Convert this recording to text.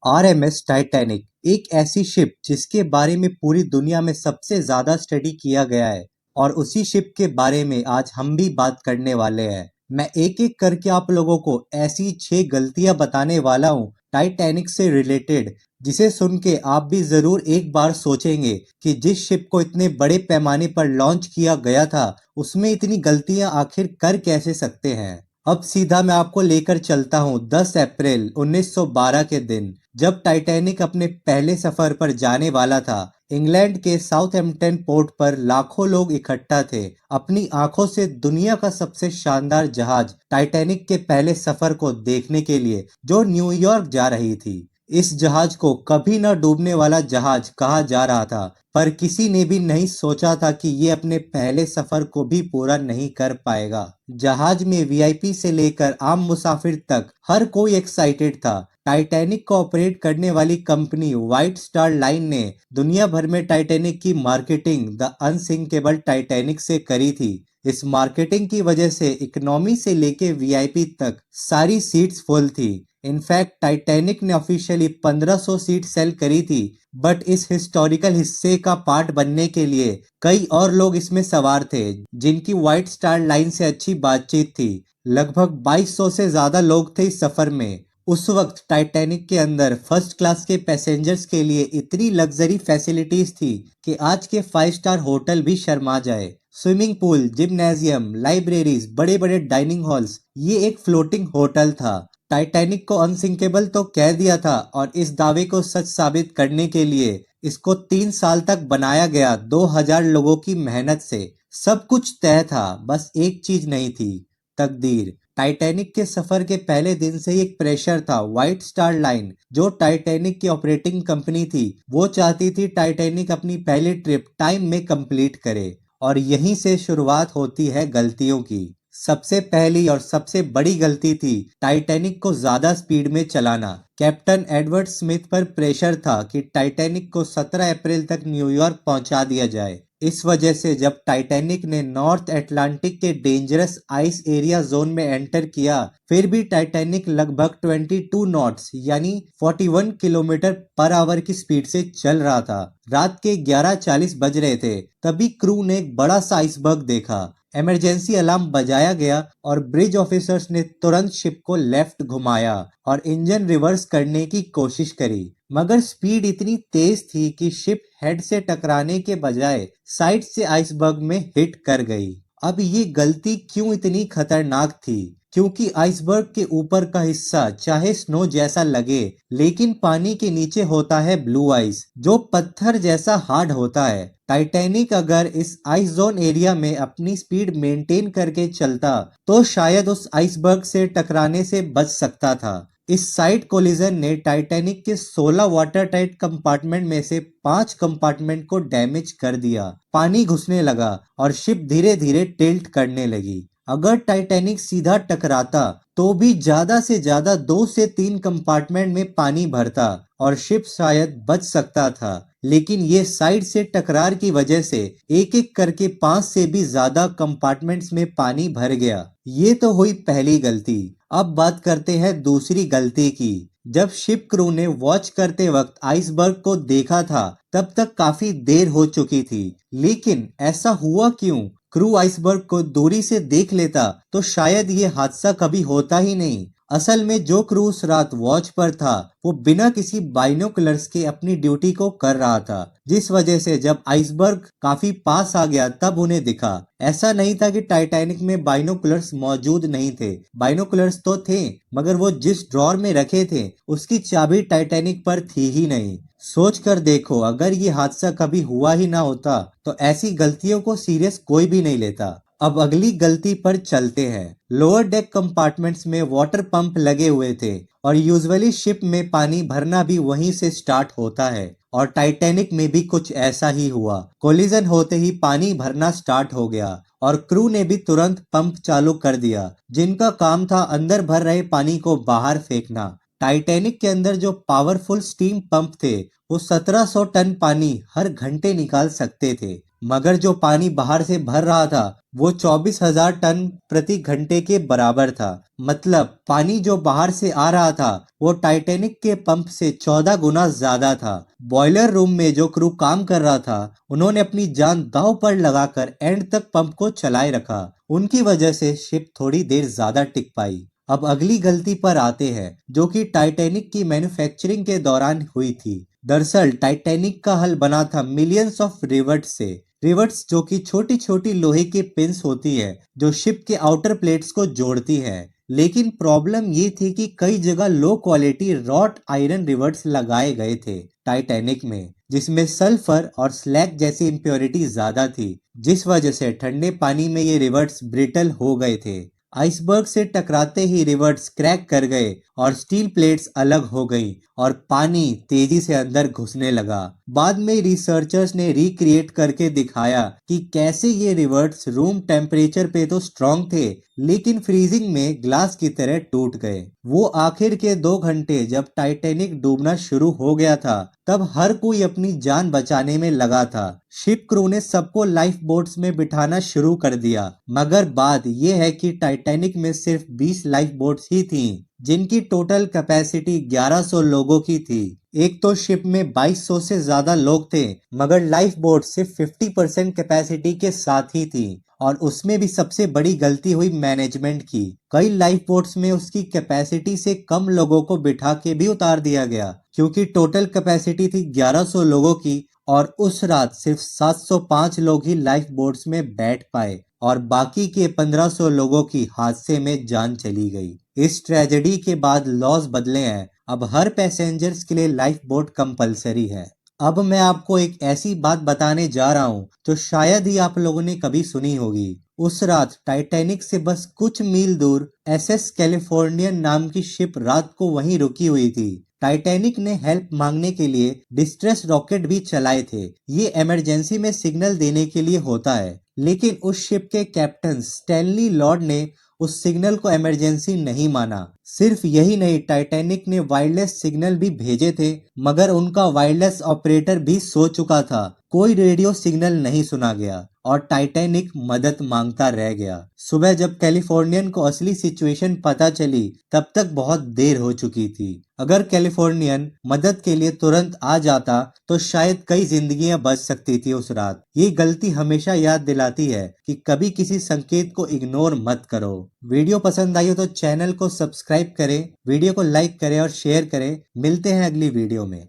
RMS Titanic एक ऐसी ship जिसके बारे में पूरी दुनिया में सबसे ज्यादा स्टडी किया गया है और उसी शिप के बारे में आज हम भी बात करने वाले हैं। मैं एक एक करके आप लोगों को ऐसी 6 गलतियां बताने वाला हूं टाइटैनिक से रिलेटेड, जिसे सुन के आप भी जरूर एक बार सोचेंगे कि जिस शिप को इतने बड़े पैमाने पर लॉन्च किया गया था उसमें इतनी गलतियां आखिर कर कैसे सकते हैं। अब सीधा मैं आपको लेकर चलता हूँ 10 अप्रैल 1912 के दिन, जब टाइटैनिक अपने पहले सफर पर जाने वाला था। इंग्लैंड के साउथहैम्पटन पोर्ट पर लाखों लोग इकट्ठा थे, अपनी आंखों से दुनिया का सबसे शानदार जहाज टाइटैनिक के पहले सफर को देखने के लिए, जो न्यूयॉर्क जा रही थी। इस जहाज को कभी न डूबने वाला जहाज कहा जा रहा था, पर किसी ने भी नहीं सोचा था कि ये अपने पहले सफर को भी पूरा नहीं कर पाएगा। जहाज में वीआईपी से लेकर आम मुसाफिर तक हर कोई एक्साइटेड था। टाइटैनिक को ऑपरेट करने वाली कंपनी व्हाइट स्टार लाइन ने दुनिया भर में टाइटैनिक की मार्केटिंग द अनसिंकेबल टाइटैनिक से करी थी। इस मार्केटिंग की वजह से इकोनॉमी से लेके वीआईपी तक सारी सीट्स फुल थी। इनफैक्ट टाइटैनिक ने ऑफिशियली 1500 सीट सेल करी थी, बट इस हिस्टोरिकल हिस्से का पार्ट बनने के लिए कई और लोग इसमें सवार थे जिनकी व्हाइट स्टार लाइन से अच्छी बातचीत थी। लगभग 2200 से ज्यादा लोग थे इस सफर में। उस वक्त टाइटैनिक के अंदर फर्स्ट क्लास के पैसेंजर्स के लिए इतनी लग्जरी फैसिलिटीज थी कि आज के 5 स्टार होटल भी शर्मा जाए। स्विमिंग पूल, जिम्नेजियम, लाइब्रेरीज, बड़े बड़े डाइनिंग हॉल्स, ये एक फ्लोटिंग होटल था। टाइटैनिक को अनसिंकेबल तो कह दिया था और इस दावे को सच साबित करने के लिए इसको 3 साल तक बनाया गया 2000 लोगों की मेहनत से। सब कुछ तय था, बस एक चीज नहीं थी, तकदीर। टाइटैनिक के सफर के पहले दिन से ही एक प्रेशर था। व्हाइट स्टार लाइन, जो टाइटैनिक की ऑपरेटिंग कंपनी थी, वो चाहती थी टाइटैनिक अपनी पहली ट्रिप टाइम में कंप्लीट करे। और यहीं से शुरुआत होती है गलतियों की। सबसे पहली और सबसे बड़ी गलती थी टाइटैनिक को ज्यादा स्पीड में चलाना। कैप्टन एडवर्ड स्मिथ पर प्रेशर था कि टाइटैनिक को 17 अप्रैल तक न्यूयॉर्क पहुंचा दिया जाए। इस वजह से जब टाइटैनिक ने नॉर्थ अटलांटिक के डेंजरस आइस एरिया जोन में एंटर किया, फिर भी टाइटैनिक लगभग 22 नॉट्स यानी 41 किलोमीटर पर आवर की स्पीड से चल रहा था। रात के 11:40 बज रहे थे, तभी क्रू ने एक बड़ा सा आइसबर्ग देखा। इमरजेंसी अलार्म बजाया गया और ब्रिज ऑफिसर्स ने तुरंत शिप को लेफ्ट घुमाया और इंजन रिवर्स करने की कोशिश करी, मगर स्पीड इतनी तेज थी कि शिप हेड से टकराने के बजाय साइड से आइसबर्ग में हिट कर गई। अब ये गलती क्यों इतनी खतरनाक थी? क्योंकि आइसबर्ग के ऊपर का हिस्सा चाहे स्नो जैसा लगे, लेकिन पानी के नीचे होता है ब्लू आइस, जो पत्थर जैसा हार्ड होता है। टाइटैनिक अगर इस आइस जोन एरिया में अपनी स्पीड मेंटेन करके चलता तो शायद उस आइसबर्ग से टकराने से बच सकता था। इस साइड कोलिजन ने टाइटैनिक के 16 वाटर टाइट कंपार्टमेंट में से 5 कंपार्टमेंट को डैमेज कर दिया। पानी घुसने लगा और शिप धीरे धीरे टिल्ट करने लगी। अगर टाइटैनिक सीधा टकराता तो भी ज्यादा से ज्यादा 2 से 3 कंपार्टमेंट में पानी भरता और शिप शायद बच सकता था, लेकिन ये साइड से टकरार की वजह से एक एक करके 5 से भी ज्यादा कंपार्टमेंट्स में पानी भर गया। ये तो हुई पहली गलती। अब बात करते हैं दूसरी गलती की। जब शिप क्रू ने वॉच करते वक्त आइसबर्ग को देखा था, तब तक काफी देर हो चुकी थी। लेकिन ऐसा हुआ क्यों? क्रू आइसबर्ग को दूरी से देख लेता तो शायद ये हादसा कभी होता ही नहीं। असल में जो क्रू उस रात वॉच पर था, वो बिना किसी बाइनोकुलर्स के अपनी ड्यूटी को कर रहा था, जिस वजह से जब आइसबर्ग काफी पास आ गया तब उन्हें दिखा। ऐसा नहीं था कि टाइटैनिक में बाइनोकुलर्स मौजूद नहीं थे, बाइनोकुलर्स तो थे, मगर वो जिस ड्रॉर में रखे थे उसकी चाबी टाइटैनिक पर थी ही नहीं। सोच कर देखो, अगर ये हादसा कभी हुआ ही ना होता तो ऐसी गलतियों को सीरियस कोई भी नहीं लेता। अब अगली गलती पर चलते हैं। लोअर डेक कंपार्टमेंट्स में वाटर पंप लगे हुए थे और यूजुअली शिप में पानी भरना भी वहीं से स्टार्ट होता है, और टाइटैनिक में भी कुछ ऐसा ही हुआ। कोलिजन होते ही पानी भरना स्टार्ट हो गया और क्रू ने भी तुरंत पंप चालू कर दिया, जिनका काम था अंदर भर रहे पानी को बाहर फेंकना। टाइटैनिक के अंदर जो पावरफुल स्टीम पंप थे, वो 1700 टन पानी हर घंटे निकाल सकते थे। मगर जो पानी बाहर से भर रहा था वो 24,000 टन प्रति घंटे के बराबर था। मतलब पानी जो बाहर से आ रहा था वो टाइटैनिक के पंप से 14 गुना ज्यादा था। बॉयलर रूम में जो क्रू काम कर रहा था उन्होंने अपनी जान दांव पर लगाकर एंड तक पंप को चलाए रखा। उनकी वजह से शिप थोड़ी देर ज्यादा टिक पाई। अब अगली गलती पर आते हैं जो कि टाइटैनिक की मैन्युफैक्चरिंग के दौरान हुई थी। दरअसल टाइटैनिक का हल बना था मिलियंस ऑफ रिवर्ट्स से। रिवर्ट्स जो कि छोटी छोटी लोहे की पिंस होती है जो शिप के आउटर प्लेट्स को जोड़ती है। लेकिन प्रॉब्लम ये थी कि कई जगह low quality wrought iron reverts लगाए गए थे टाइटैनिक में, जिसमें सल्फर और स्लैग जैसी इम्प्योरिटी ज्यादा थी, जिस वजह से ठंडे पानी में ये रिवर्ट्स ब्रिटल हो गए थे। आइसबर्ग से टकराते ही रिवर्ट्स क्रैक कर गए और स्टील प्लेट्स अलग हो गईं और पानी तेजी से अंदर घुसने लगा। बाद में रिसर्चर्स ने रिक्रिएट करके दिखाया कि कैसे ये रिवर्ट्स रूम टेम्परेचर पे तो स्ट्रॉन्ग थे लेकिन फ्रीजिंग में ग्लास की तरह टूट गए। वो आखिर के 2 घंटे जब टाइटैनिक डूबना शुरू हो गया था तब हर कोई अपनी जान बचाने में लगा था। शिप क्रू ने सबको लाइफ बोट्स में बिठाना शुरू कर दिया, मगर बात यह है कि टाइटैनिक में सिर्फ 20 लाइफ बोट्स ही थीं, जिनकी टोटल कैपेसिटी 1100 लोगों की थी। एक तो शिप में 2200 से ज्यादा लोग थे, मगर लाइफ बोट सिर्फ 50% कैपेसिटी के साथ ही थी। और उसमें भी सबसे बड़ी गलती हुई मैनेजमेंट की। कई लाइफ बोट्स में उसकी कैपेसिटी से कम लोगों को बिठा के भी उतार दिया गया, क्योंकि टोटल कैपेसिटी थी 1100 लोगों की और उस रात सिर्फ 705 लोग ही लाइफ बोट्स में बैठ पाए और बाकी के 1500 लोगों की हादसे में जान चली गई। इस ट्रेजेडी के बाद लॉज बदले हैं। अब हर पैसेंजर्स के लिए लाइफ बोट कंपलसरी है। अब मैं आपको एक ऐसी बात बताने जा रहा हूँ जो शायद ही आप लोगों ने कभी सुनी होगी। उस रात टाइटैनिक से बस कुछ मील दूर एसएस कैलिफोर्नियन नाम की शिप रात को वहीं रुकी हुई थी। टाइटैनिक ने हेल्प मांगने के लिए डिस्ट्रेस रॉकेट भी चलाए थे। ये इमरजेंसी में सिग्नल देने के लिए होता है, लेकिन उस शिप के कैप्टन स्टैनली लॉर्ड ने उस सिग्नल को इमरजेंसी नहीं माना। सिर्फ यही नहीं, टाइटैनिक ने वायरलेस सिग्नल भी भेजे थे, मगर उनका वायरलेस ऑपरेटर भी सो चुका था। कोई रेडियो सिग्नल नहीं सुना गया और टाइटैनिक मदद मांगता रह गया। सुबह जब कैलिफोर्नियन को असली सिचुएशन पता चली तब तक बहुत देर हो चुकी थी। अगर कैलिफोर्नियन मदद के लिए तुरंत आ जाता तो शायद कई जिंदगियां बच सकती थी उस रात। ये गलती हमेशा याद दिलाती है कि कभी किसी संकेत को इग्नोर मत करो। वीडियो पसंद आई हो तो चैनल को सब्सक्राइब करें, वीडियो को लाइक करें और शेयर करें। मिलते हैं अगली वीडियो में।